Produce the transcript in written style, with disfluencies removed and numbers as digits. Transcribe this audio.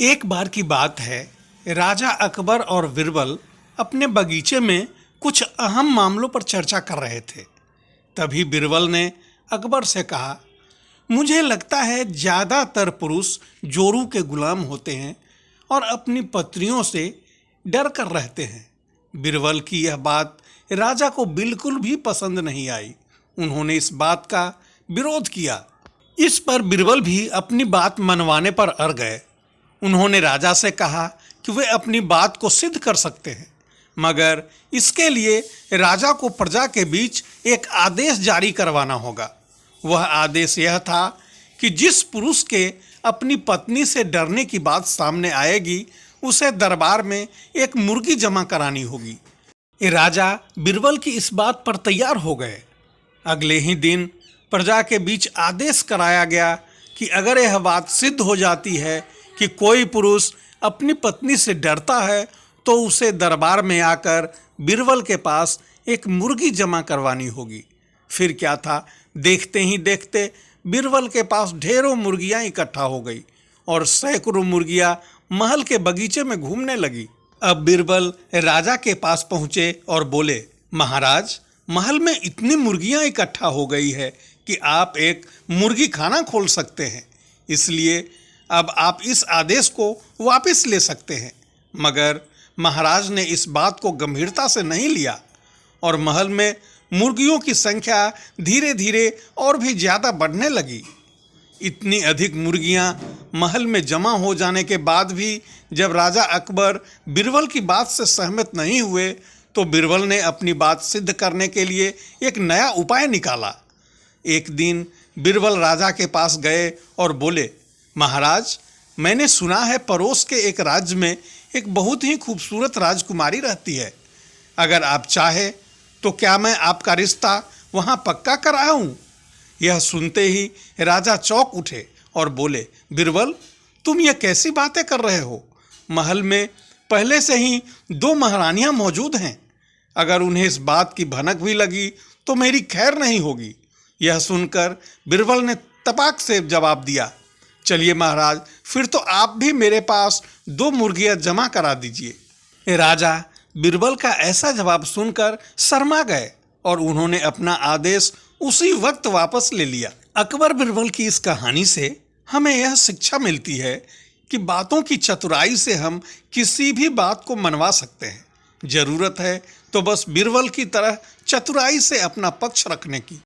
एक बार की बात है, राजा अकबर और बिरबल अपने बगीचे में कुछ अहम मामलों पर चर्चा कर रहे थे। तभी बिरबल ने अकबर से कहा, मुझे लगता है ज़्यादातर पुरुष जोरू के गुलाम होते हैं और अपनी पत्नियों से डर कर रहते हैं। बिरबल की यह बात राजा को बिल्कुल भी पसंद नहीं आई। उन्होंने इस बात का विरोध किया। इस पर बिरबल भी अपनी बात मनवाने पर अड़ गए। उन्होंने राजा से कहा कि वे अपनी बात को सिद्ध कर सकते हैं, मगर इसके लिए राजा को प्रजा के बीच एक आदेश जारी करवाना होगा। वह आदेश यह था कि जिस पुरुष के अपनी पत्नी से डरने की बात सामने आएगी, उसे दरबार में एक मुर्गी जमा करानी होगी। राजा बिरबल की इस बात पर तैयार हो गए। अगले ही दिन प्रजा के बीच आदेश कराया गया कि अगर यह बात सिद्ध हो जाती है कि कोई पुरुष अपनी पत्नी से डरता है, तो उसे दरबार में आकर बिरबल के पास एक मुर्गी जमा करवानी होगी। फिर क्या था, देखते ही देखते बिरबल के पास ढेरों मुर्गियां इकट्ठा हो गई और सैकड़ों मुर्गियां महल के बगीचे में घूमने लगी। अब बिरबल राजा के पास पहुंचे और बोले, महाराज, महल में इतनी मुर्गियां इकट्ठा हो गई है कि आप एक मुर्गी खाना खोल सकते हैं। इसलिए अब आप इस आदेश को वापस ले सकते हैं। मगर महाराज ने इस बात को गंभीरता से नहीं लिया और महल में मुर्गियों की संख्या धीरे धीरे और भी ज़्यादा बढ़ने लगी। इतनी अधिक मुर्गियां महल में जमा हो जाने के बाद भी जब राजा अकबर बिरबल की बात से सहमत नहीं हुए, तो बिरबल ने अपनी बात सिद्ध करने के लिए एक नया उपाय निकाला। एक दिन बिरबल राजा के पास गए और बोले, महाराज, मैंने सुना है पड़ोस के एक राज्य में एक बहुत ही खूबसूरत राजकुमारी रहती है। अगर आप चाहें तो क्या मैं आपका रिश्ता वहां पक्का कराऊं? यह सुनते ही राजा चौंक उठे और बोले, बिरबल, तुम ये कैसी बातें कर रहे हो? महल में पहले से ही 2 महारानियां मौजूद हैं। अगर उन्हें इस बात की भनक भी लगी तो मेरी खैर नहीं होगी। यह सुनकर बिरबल ने तपाक से जवाब दिया, चलिए महाराज, फिर तो आप भी मेरे पास 2 मुर्गियां जमा करा दीजिए। राजा बिरबल का ऐसा जवाब सुनकर शर्मा गए और उन्होंने अपना आदेश उसी वक्त वापस ले लिया। अकबर बिरबल की इस कहानी से हमें यह शिक्षा मिलती है कि बातों की चतुराई से हम किसी भी बात को मनवा सकते हैं। जरूरत है तो बस बिरबल की तरह चतुराई से अपना पक्ष रखने की।